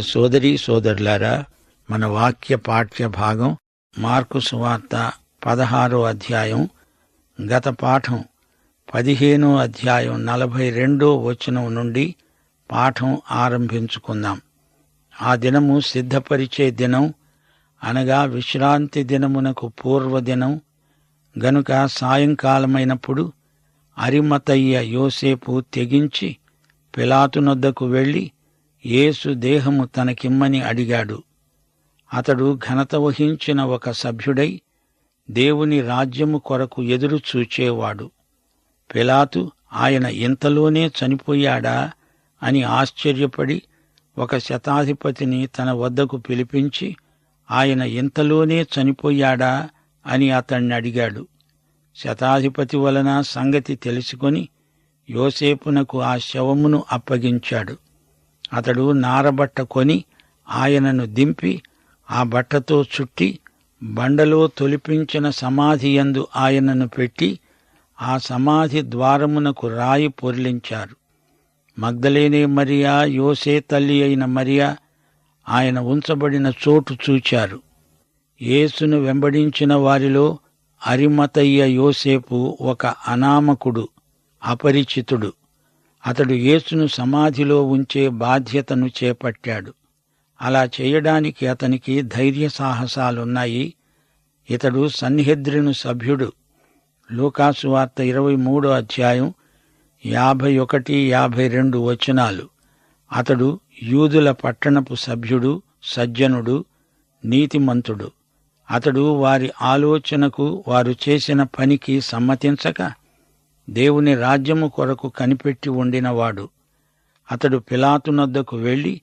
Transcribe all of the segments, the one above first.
సోదరీ సోదరులారా, మన వాక్య పాఠ్య భాగం మార్కు సువార్త 16వ అధ్యాయం. గత పాఠం 15వ అధ్యాయం 42వ వచనం నుండి పాఠం ఆరంభించుకుందాం. ఆ దినము సిద్ధపరిచే దినం, అనగా విశ్రాంతి దినమునకు పూర్వదినం గనుక సాయంకాలమైనప్పుడు అరిమతయ్య యోసేపు తెగించి పిలాతునొద్దకు వెళ్లి యేసు దేహము తనకిమ్మని అడిగాడు. అతడు ఘనత వహించిన ఒక సభ్యుడై దేవుని రాజ్యము కొరకు ఎదురు చూచేవాడు. పిలాతు ఆయన ఇంతలోనే చనిపోయాడా అని ఆశ్చర్యపడి ఒక శతాధిపతిని తన వద్దకు పిలిపించి ఆయన ఇంతలోనే చనిపోయాడా అని అతణ్ణి అడిగాడు. శతాధిపతి వలన సంగతి తెలుసుకొని యోసేపునకు ఆ శవమును అప్పగించాడు. అతడు నారబట్ట కొని ఆయనను దింపి ఆ బట్టతో చుట్టి బండలో తొలిపించిన సమాధి యందు ఆయనను పెట్టి ఆ సమాధి ద్వారమునకు రాయి పొర్లించారు. మగ్దలేనే మరియా, యోసే తల్లి అయిన మరియా ఆయన ఉంచబడిన చోటు చూచారు. యేసును వెంబడించిన వారిలో అరిమతయ్య యోసేపు ఒక అనామకుడు, అపరిచితుడు. అతడు యేసును సమాధిలో ఉంచే బాధ్యతను చేపట్టాడు. అలా చేయడానికి అతనికి ధైర్య సాహసాలున్నాయి. ఇతడు సన్హెద్రిను సభ్యుడు. లూకాసు వార్త 23వ అధ్యాయం 51-52 వచనాలు. అతడు యూదుల పట్టణపు సభ్యుడు, సజ్జనుడు, నీతిమంతుడు. అతడు వారి ఆలోచనకు, వారు చేసిన పనికి సమ్మతించక దేవుని రాజ్యము కొరకు కనిపెట్టి ఉండినవాడు. అతడు పిలాతునొద్దకు వెళ్లి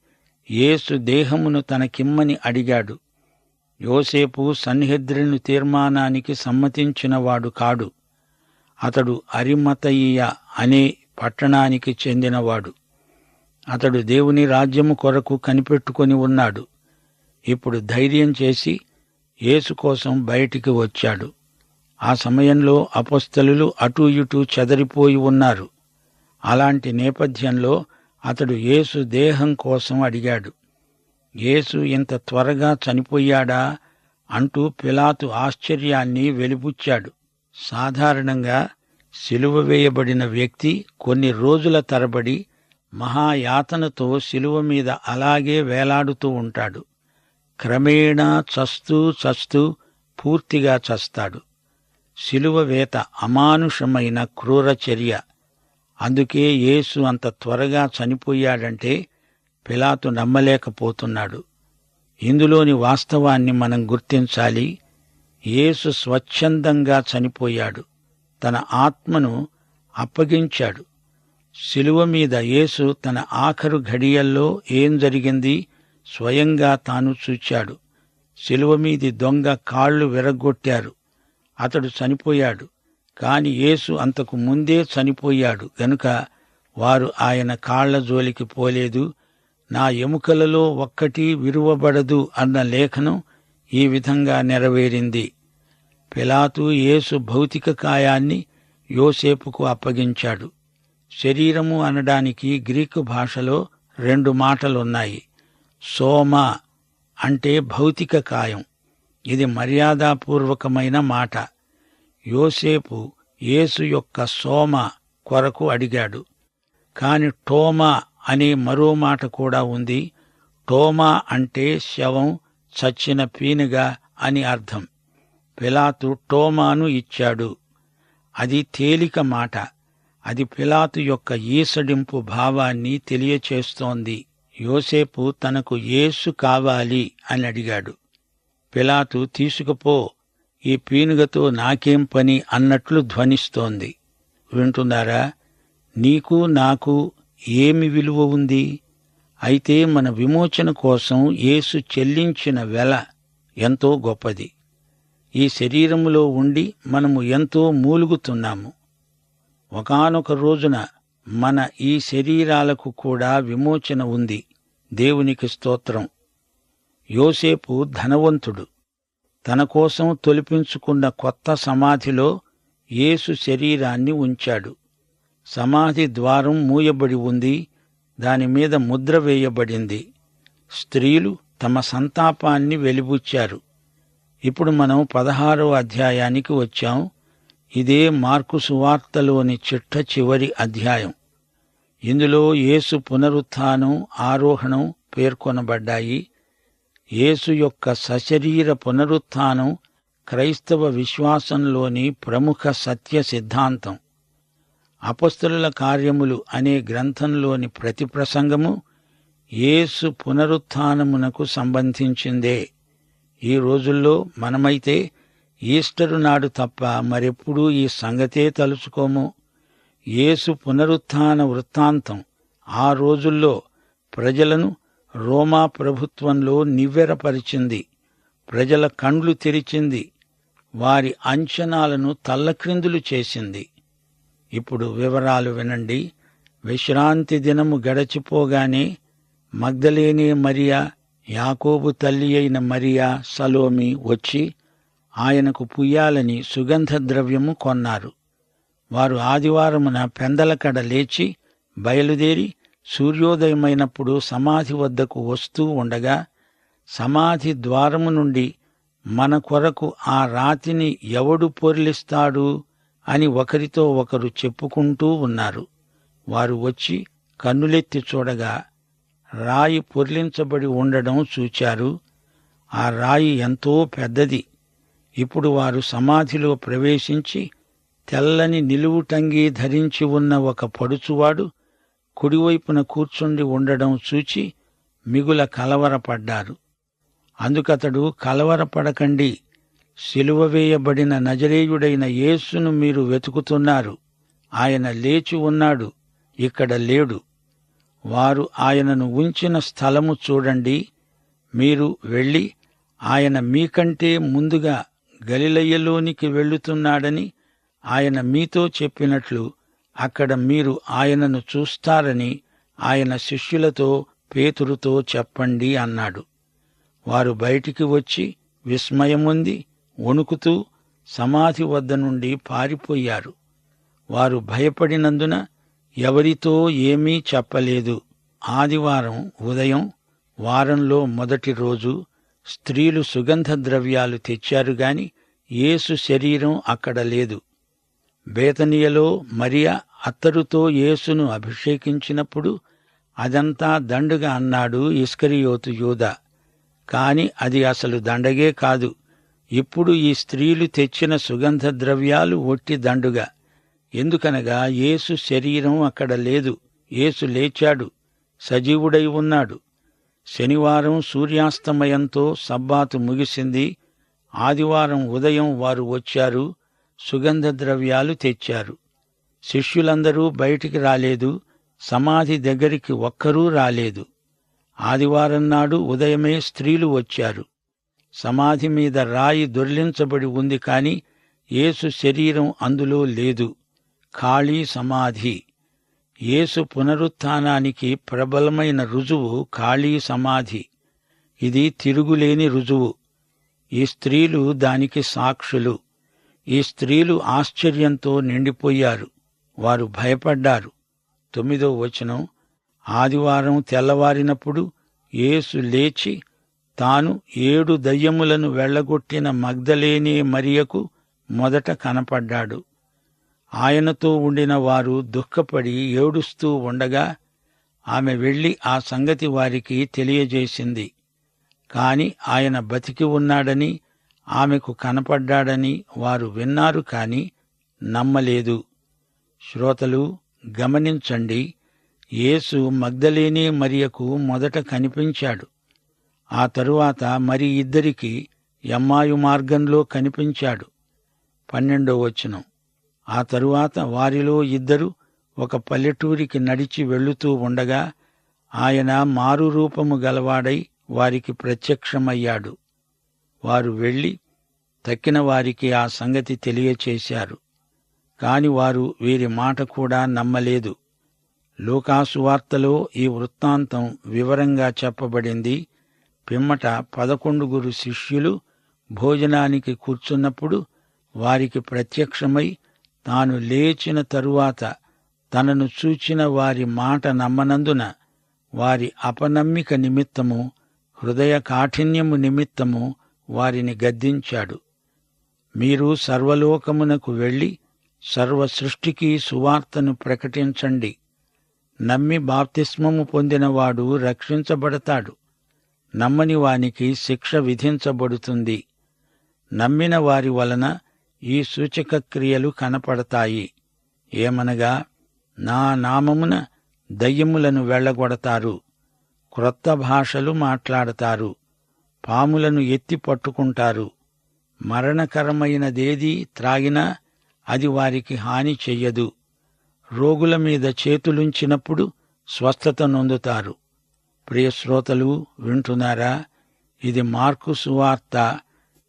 యేసు దేహమును తనకిమ్మని అడిగాడు. యోసేపు సన్హెద్రిను తీర్మానానికి సమ్మతించినవాడు కాడు. అతడు అరిమతయియ అనే పట్టణానికి చెందినవాడు. అతడు దేవుని రాజ్యము కొరకు కనిపెట్టుకొని ఉన్నాడు. ఇప్పుడు ధైర్యం చేసి యేసు కోసం బయటికి వచ్చాడు. ఆ సమయంలో అపొస్తలులు అటూ ఇటూ చెదరిపోయి ఉన్నారు. అలాంటి నేపథ్యంలో అతడు యేసు దేహం కోసం అడిగాడు. యేసు ఇంత త్వరగా చనిపోయాడా అంటూ పిలాతు ఆశ్చర్యాన్ని వెలిబుచ్చాడు. సాధారణంగా సిలువ వేయబడిన వ్యక్తి కొన్ని రోజుల తరబడి మహాయాతనతో సిలువ మీద అలాగే వేలాడుతూ ఉంటాడు. క్రమేణా చస్తూ పూర్తిగా చస్తాడు. సిలువ వేత అమానుషమైన క్రూర చర్య. అందుకే యేసు అంత త్వరగా చనిపోయాడంటే పిలాతు నమ్మలేకపోతున్నాడు. ఇందులోని వాస్తవాన్ని మనం గుర్తించాలి. యేసు స్వచ్ఛందంగా చనిపోయాడు. తన ఆత్మను అప్పగించాడు. సిలువ మీద యేసు తన ఆఖరు ఘడియల్లో ఏం జరిగింది స్వయంగా తాను చూచాడు. సిలువ మీది దొంగ కాళ్లు విరగ్గొట్టారు. అతడు చనిపోయాడు. కాని యేసు అంతకు ముందే చనిపోయాడు గనుక వారు ఆయన కాళ్ల జోలికి పోలేదు. నా ఎముకలలో ఒక్కటి విరువబడదు అన్న లేఖనం ఈ విధంగా నెరవేరింది. పిలాతు యేసు భౌతిక కాయాన్ని యోసేపుకు అప్పగించాడు. శరీరము అనడానికి గ్రీకు భాషలో 2 మాటలున్నాయి. సోమా అంటే భౌతిక కాయం. ఇది మర్యాదాపూర్వకమైన మాట. యోసేపు యేసు యొక్క సోమ కొరకు అడిగాడు. కాని టోమా అనే మరో మాట కూడా ఉంది. టోమా అంటే శవం, చచ్చిన పీనుగా అని అర్థం. పిలాతు టోమాను ఇచ్చాడు. అది తేలిక మాట. అది పిలాతు యొక్క ఈసడింపు భావాన్ని తెలియచేస్తోంది. యోసేపు తనకు యేసు కావాలి అని అడిగాడు. పిలాతు తీసుకుపో, ఈ పీనుగతో నాకేం పని అన్నట్లు ధ్వనిస్తోంది. వింటున్నారా? నీకు నాకు ఏమి విలువ ఉంది? అయితే మన విమోచన కోసం యేసు చెల్లించిన వెల ఎంతో గొప్పది. ఈ శరీరములో ఉండి మనము ఎంతో మూలుగుతున్నాము. ఒకానొక రోజున మన ఈ శరీరాలకు కూడా విమోచన ఉంది. దేవునికి స్తోత్రం. యోసేపు ధనవంతుడు. తన కోసం తొలిపించుకున్న కొత్త సమాధిలో యేసు శరీరాన్ని ఉంచాడు. సమాధి ద్వారం మూయబడి ఉంది. దానిమీద ముద్ర వేయబడింది. స్త్రీలు తమ సంతాపాన్ని వెలిబుచ్చారు. ఇప్పుడు మనం 16వ అధ్యాయానికి వచ్చాం. ఇదే మార్కు సువార్తలోని చిట్ట చివరి అధ్యాయం. ఇందులో యేసు పునరుత్థానం, ఆరోహణం పేర్కొనబడ్డాయి. యేసు యొక్క సశరీర పునరుత్థానం క్రైస్తవ విశ్వాసంలోని ప్రముఖ సత్య సిద్ధాంతం. అపొస్తలుల కార్యములు అనే గ్రంథంలోని ప్రతి ప్రసంగము యేసు పునరుత్థానమునకు సంబంధించిందే. ఈ రోజుల్లో మనమైతే ఈస్టరు నాడు తప్ప మరెప్పుడూ ఈ సంగతే తలుచుకోము. యేసు పునరుత్థాన వృత్తాంతం ఆ రోజుల్లో ప్రజలను రోమా ప్రభుత్వంలో నివ్వెరపరిచింది. ప్రజల కండ్లు తెరిచింది. వారి అంచనాలను తల్లక్రిందులు చేసింది. ఇప్పుడు వివరాలు వినండి. విశ్రాంతి దినము గడచిపోగానే మగ్దలేనే మరియా, యాకోబు తల్లి అయిన మరియా, సలోమి వచ్చి ఆయనకు పుయ్యాలని సుగంధ ద్రవ్యము కొన్నారు. వారు ఆదివారమున పెందలకడ లేచి బయలుదేరి సూర్యోదయమైనప్పుడు సమాధి వద్దకు వస్తూ ఉండగా, సమాధి ద్వారము నుండి మన కొరకు ఆ రాతిని ఎవడు పొర్లిస్తాడు అని ఒకరితో ఒకరు చెప్పుకుంటూ ఉన్నారు. వారు వచ్చి కన్నులెత్తి చూడగా రాయి పొర్లించబడి ఉండడం చూచారు. ఆ రాయి ఎంతో పెద్దది. ఇప్పుడు వారు సమాధిలో ప్రవేశించి తెల్లని నిలువుటంగీ ధరించి ఉన్న ఒక పడుచువాడు కుడివైపున కూర్చుండి ఉండడం చూచి మిగుల కలవరపడ్డారు. అందుకతడు, కలవరపడకండి, సిలువ వేయబడిన నజరేయుడైన యేసును మీరు వెతుకుతున్నారు. ఆయన లేచి ఉన్నాడు, ఇక్కడ లేడు. వారు ఆయనను ఉంచిన స్థలము చూడండి. మీరు వెళ్ళి ఆయన మీకంటే ముందుగా గలిలయలోనికి వెళ్ళుతున్నాడని ఆయన మీతో చెప్పినట్లు అక్కడ మీరు ఆయనను చూస్తారని ఆయన శిష్యులతో పేతురుతో చెప్పండి అన్నాడు. వారు బయటికి వచ్చి విస్మయముంది వణుకుతూ సమాధి వద్ద నుండి పారిపోయారు. వారు భయపడినందున ఎవరితో ఏమీ చెప్పలేదు. ఆదివారం ఉదయం, వారంలో మొదటి రోజు, స్త్రీలు సుగంధ ద్రవ్యాలు తెచ్చారు గాని యేసు శరీరం అక్కడ లేదు. బేతనియలో మరియా అత్తరుతో యేసును అభిషేకించినప్పుడు అదంతా దండుగా అన్నాడు ఇస్కరియోతు యూదా. కాని అది అసలు దండగే కాదు. ఇప్పుడు ఈ స్త్రీలు తెచ్చిన సుగంధ ద్రవ్యాలు ఒట్టి దండుగా. ఎందుకనగా యేసు శరీరం అక్కడ లేదు. యేసు లేచాడు, సజీవుడై ఉన్నాడు. శనివారం సూర్యాస్తమయంతో సబ్బాతు ముగిసింది. ఆదివారం ఉదయం వారు వచ్చారు, సుగంధ ద్రవ్యాలు తెచ్చారు. శిష్యులందరూ బయటికి రాలేదు. సమాధి దగ్గరికి ఒక్కరూ రాలేదు. ఆదివారం నాడు ఉదయమే స్త్రీలు వచ్చారు. సమాధి మీద రాయి దొర్లించబడి ఉంది కాని యేసు శరీరం అందులో లేదు. ఖాళీ సమాధి. యేసు పునరుత్థానానికి ప్రబలమైన రుజువు ఖాళీ సమాధి. ఇది తిరుగులేని రుజువు. ఈ స్త్రీలు దానికి సాక్షులు. ఈ స్త్రీలు ఆశ్చర్యంతో నిండిపోయారు. వారు భయపడ్డారు. 9వ వచనం. ఆదివారం తెల్లవారినప్పుడు యేసు లేచి తాను 7 దయ్యములను వెళ్లగొట్టిన మగ్దలేనే మరియకు మొదట కనపడ్డాడు. ఆయనతో ఉండిన వారు దుఃఖపడి ఏడుస్తూ ఉండగా ఆమె వెళ్లి ఆ సంగతి వారికి తెలియజేసింది. కాని ఆయన బతికి ఉన్నాడని, ఆమెకు కనపడ్డాడని వారు విన్నారు కాని నమ్మలేదు. శ్రోతలు గమనించండి. యేసు మగ్దలేనే మరియకు మొదట కనిపించాడు. ఆ తరువాత మరి ఇద్దరికి ఎమ్మాయు మార్గంలో కనిపించాడు. 12వ వచనం. ఆ తరువాత వారిలో ఇద్దరు ఒక పల్లెటూరికి నడిచి వెళ్లుతూ ఉండగా ఆయన మారు రూపము గలవాడై వారికి ప్రత్యక్షమయ్యాడు. వారు వెళ్లి తక్కిన వారికి ఆ సంగతి తెలియచేశారు. కాని వారు వీరి మాట కూడా నమ్మలేదు. లూకాసు వార్తలో ఈ వృత్తాంతం వివరంగా చెప్పబడింది. పిమ్మట 11 శిష్యులు భోజనానికి కూర్చున్నప్పుడు వారికి ప్రత్యక్షమై తాను లేచిన తరువాత తనను చూచిన వారి మాట నమ్మనందున వారి అపనమ్మిక నిమిత్తము హృదయ కాఠిన్యము నిమిత్తము వారిని గద్దించాడు. మీరు సర్వలోకమునకు వెళ్లి సర్వ సృష్టికి సువార్తను ప్రకటించండి. నమ్మి బాప్తిస్మము పొందినవాడు రక్షించబడతాడు. నమ్మని వానికి శిక్ష విధించబడుతుంది. నమ్మిన వారి వలన ఈ సూచక క్రియలు కనపడతాయి. ఏమనగా, నా నామమున దయ్యములను వెళ్ళగొడతారు, క్రొత్త భాషలు మాట్లాడతారు, పాములను ఎత్తి పట్టుకుంటారు, మరణకరమైనదేదీ త్రాగినా అది వారికి హాని చెయ్యదు, రోగుల మీద చేతులుంచినప్పుడు స్వస్థత నొందుతారు. ప్రియశ్రోతలు వింటున్నారా? ఇది మార్కు సువార్త,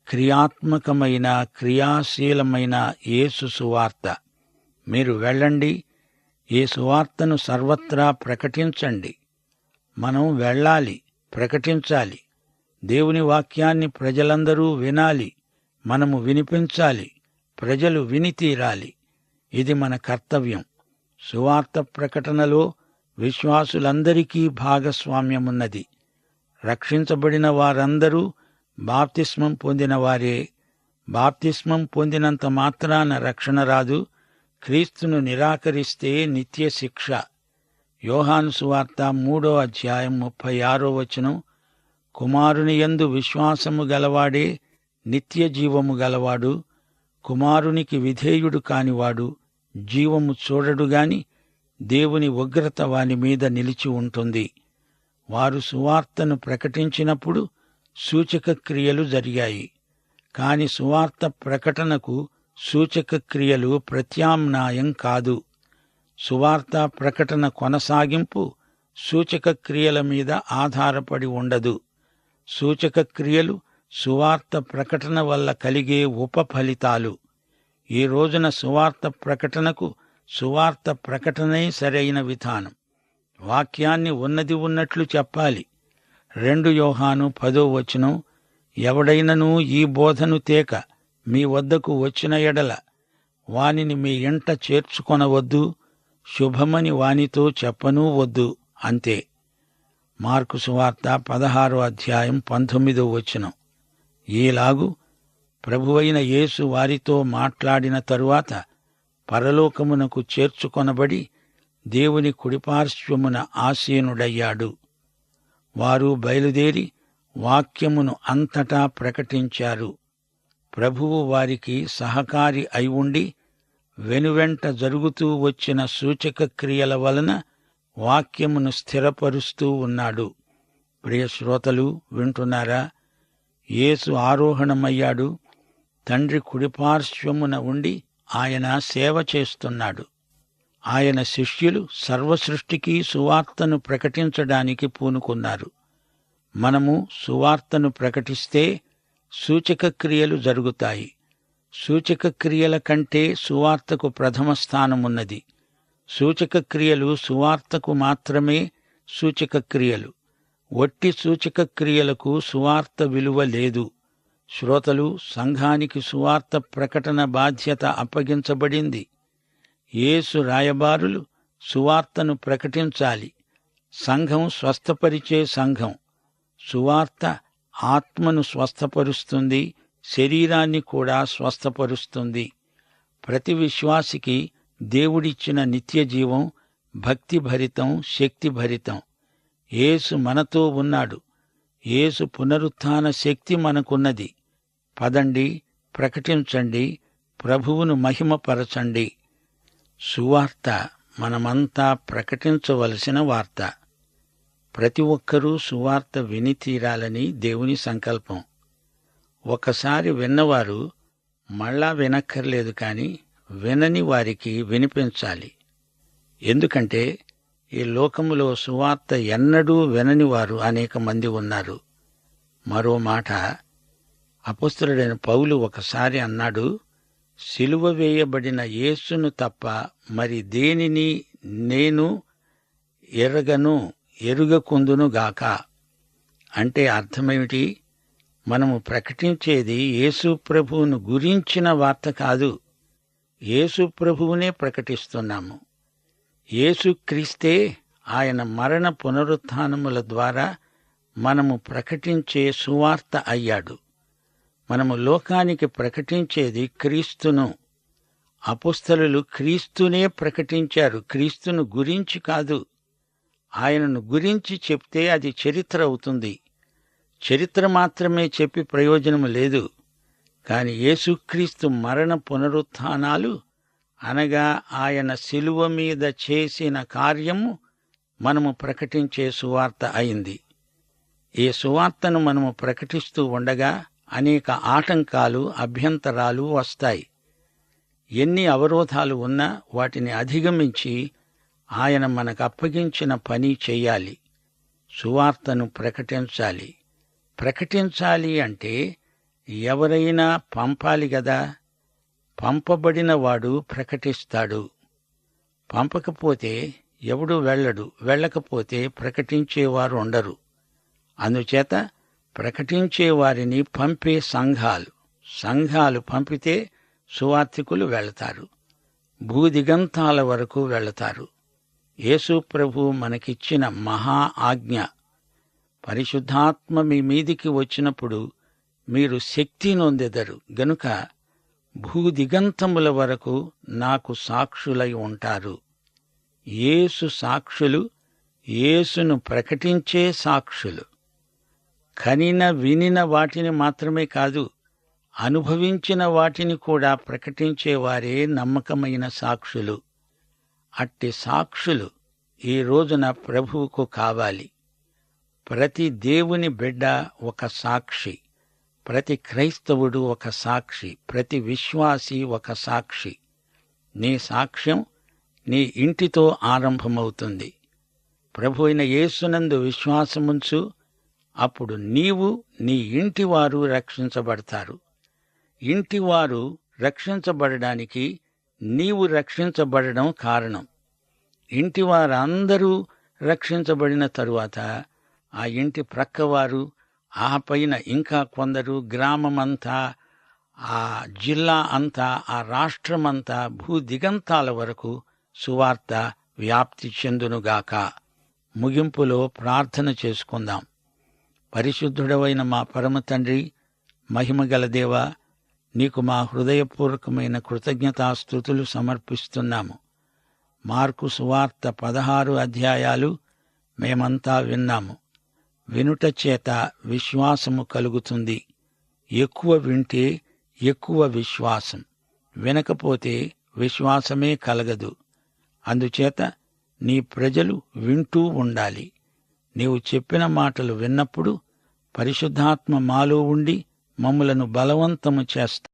క్రియాత్మకమైన క్రియాశీలమైన యేసు సువార్త. మీరు వెళ్ళండి, ఈ సువార్తను సర్వత్రా ప్రకటించండి. మనం వెళ్ళాలి, ప్రకటించాలి. దేవుని వాక్యాన్ని ప్రజలందరూ వినాలి, మనము వినిపించాలి, ప్రజలు విని తీరాలి. ఇది మన కర్తవ్యం. సువార్త ప్రకటనలో విశ్వాసులందరికీ భాగస్వామ్యమున్నది. రక్షించబడిన వారందరూ బాప్తిస్మం పొందినవారే. బాప్తిస్మం పొందినంత మాత్రాన రక్షణ రాదు. క్రీస్తును నిరాకరిస్తే నిత్య శిక్ష. యోహాను సువార్త 3వ అధ్యాయం 36వ వచనం, కుమారుని యందు విశ్వాసము గలవాడే నిత్య జీవము గలవాడు. కుమారునికి విధేయుడు కానివాడు జీవము చూడడుగాని దేవుని ఉగ్రత వాని మీద నిలిచి ఉంటుంది. వారు సువార్తను ప్రకటించినప్పుడు సూచక క్రియలు జరిగాయి. కాని సువార్త ప్రకటనకు సూచక క్రియలు ప్రత్యామ్నాయం కాదు. సువార్త ప్రకటన కొనసాగింపు సూచక క్రియల మీద ఆధారపడి ఉండదు. సూచక క్రియలు సువార్త ప్రకటన వల్ల కలిగే ఉపఫలితాలు. ఈ రోజున సువార్త ప్రకటనకు సువార్త ప్రకటనే సరైన విధానం. వాక్యాన్ని ఉన్నది ఉన్నట్లు చెప్పాలి. 2 యోహాను 10వ వచనం, ఎవడైనను ఈ బోధను తేక మీ వద్దకు వచ్చిన ఎడల వానిని మీ ఇంట చేర్చుకొనవద్దు, శుభమని వానితో చెప్పనూ వద్దు. అంతే. మార్కు సువార్త 16వ అధ్యాయం 19వ వచనం. ఈలాగు ప్రభువైన యేసు వారితో మాట్లాడిన తరువాత పరలోకమునకు చేర్చుకొనబడి దేవుని కుడిపార్శ్వమున ఆసీనుడయ్యాడు. వారు బయలుదేరి వాక్యమును అంతటా ప్రకటించారు. ప్రభువు వారికి సహకారి అయి ఉండి వెనువెంట జరుగుతూ వచ్చిన సూచక క్రియల వలన వాక్యమును స్థిరపరుస్తూ ఉన్నాడు. ప్రియశ్రోతలు వింటున్నారా? యేసు ఆరోహణమయ్యాడు. తండ్రి కుడిపార్శ్వమున ఉండి ఆయన సేవ చేస్తున్నాడు. ఆయన శిష్యులు సర్వసృష్టికి సువార్తను ప్రకటించడానికి పూనుకున్నారు. మనము సువార్తను ప్రకటిస్తే సూచక క్రియలు జరుగుతాయి. సూచక క్రియల కంటే సువార్తకు ప్రథమ స్థానమున్నది. సూచక క్రియలు సువార్తకు మాత్రమే సూచక క్రియలు. వట్టి సూచక క్రియలకు సువార్త విలువ లేదు. శ్రోతలు, సంఘానికి సువార్త ప్రకటన బాధ్యత అప్పగించబడింది. యేసు రాయబారులు సువార్తను ప్రకటించాలి. సంఘం స్వస్థపరిచే సంఘం. సువార్త ఆత్మను స్వస్థపరుస్తుంది, శరీరాన్ని కూడా స్వస్థపరుస్తుంది. ప్రతి విశ్వాసికి దేవుడిచ్చిన నిత్య జీవం భక్తిభరితం, శక్తిభరితం. యేసు మనతో ఉన్నాడు. యేసు పునరుత్థాన శక్తి మనకున్నది. పదండి, ప్రకటించండి, ప్రభువును మహిమపరచండి. సువార్త మనమంతా ప్రకటించవలసిన వార్త. ప్రతి ఒక్కరూ సువార్త విని తీరాలని దేవుని సంకల్పం. ఒకసారి విన్నవారు మళ్ళా వినక్కర్లేదు, కాని వినని వారికి వినిపించాలి. ఎందుకంటే ఈ లోకములో సువార్త ఎన్నడూ వినని వారు అనేక మంది ఉన్నారు. మరో మాట, అపొస్తలుడైన పౌలు ఒకసారి అన్నాడు, సిలువ వేయబడిన యేసును తప్ప మరి దేనిని నేను ఎరుగకుందునుగాక. అంటే అర్థమేమిటి? మనము ప్రకటించేది యేసు ప్రభువును గురించిన వార్త కాదు. యేసు ప్రభువునే ప్రకటిస్తున్నాము. యేసు క్రీస్తే ఆయన మరణ పునరుత్థానముల ద్వారా మనము ప్రకటించే సువార్త అయ్యాడు. మనము లోకానికి ప్రకటించేది క్రీస్తును. అపొస్తలులు క్రీస్తునే ప్రకటించారు, క్రీస్తును గురించి కాదు. ఆయనను గురించి చెప్తే అది చరిత్ర అవుతుంది. చరిత్ర మాత్రమే చెప్పి ప్రయోజనం లేదు. కాని యేసుక్రీస్తు మరణ పునరుత్థానాలు అనగా ఆయన శిలువ మీద చేసిన కార్యము మనము ప్రకటించే సువార్త అయింది. ఈ సువార్తను మనము ప్రకటిస్తూ ఉండగా అనేక ఆటంకాలు, అభ్యంతరాలు వస్తాయి. ఎన్ని అవరోధాలు ఉన్నా వాటిని అధిగమించి ఆయన మనకు అప్పగించిన పని చెయ్యాలి. సువార్తను ప్రకటించాలి. ప్రకటించాలి అంటే ఎవరైనా పంపాలి గదా. పంపబడిన వాడు ప్రకటిస్తాడు. పంపకపోతే ఎవడు వెళ్ళడు. వెళ్ళకపోతే ప్రకటించేవారు ఉండరు. అందుచేత ప్రకటించేవారిని పంపే సంఘాలు పంపితే సువార్తికులు వెళతారు. భూదిగంతాల వరకు వెళతారు. యేసు ప్రభు మనకిచ్చిన మహా ఆజ్ఞ. పరిశుద్ధాత్మ మీ మీదికి వచ్చినప్పుడు మీరు శక్తి నొందెదరు గనుక భూదిగంతముల వరకు నాకు సాక్షులై ఉంటారు. యేసు సాక్షులు, యేసును ప్రకటించే సాక్షులు. కనిన వినిన వాటిని మాత్రమే కాదు, అనుభవించిన వాటిని కూడా ప్రకటించేవారే నమ్మకమైన సాక్షులు. అట్టి సాక్షులు ఈ రోజున ప్రభువుకు కావాలి. ప్రతి దేవుని బిడ్డ ఒక సాక్షి, ప్రతి క్రైస్తవుడు ఒక సాక్షి, ప్రతి విశ్వాసి ఒక సాక్షి. నీ సాక్ష్యం నీ ఇంటితో ఆరంభమవుతుంది. ప్రభు అయిన యేసునందు విశ్వాసముంచు, అప్పుడు నీవు నీ ఇంటివారు రక్షించబడతారు. ఇంటివారు రక్షించబడడానికి నీవు రక్షించబడడం కారణం. ఇంటివారందరూ రక్షించబడిన తరువాత ఆ ఇంటి ప్రక్కవారు, ఆ పైన ఇంకా కొందరు, గ్రామమంతా, ఆ జిల్లా అంతా, ఆ రాష్ట్రమంతా, భూదిగంతాల వరకు సువార్త వ్యాప్తి చెందునుగాక. ముగింపులో ప్రార్థన చేసుకుందాం. పరిశుద్ధుడవైన మా పరమ తండ్రి, మహిమగల దేవా, నీకు మా హృదయపూర్వకమైన కృతజ్ఞతాస్తుతులు సమర్పిస్తున్నాము. మార్కు సువార్త 16 అధ్యాయాలు మేమంతా విన్నాము. వినుట చేత విశ్వాసము కలుగుతుంది. ఎక్కువ వింటే ఎక్కువ విశ్వాసం, వినకపోతే విశ్వాసమే కలగదు. అందుచేత నీ ప్రజలు వింటూ ఉండాలి. నీవు చెప్పిన మాటలు విన్నప్పుడు పరిశుద్ధాత్మ మాలో ఉండి మమ్ములను బలవంతము చేస్తా.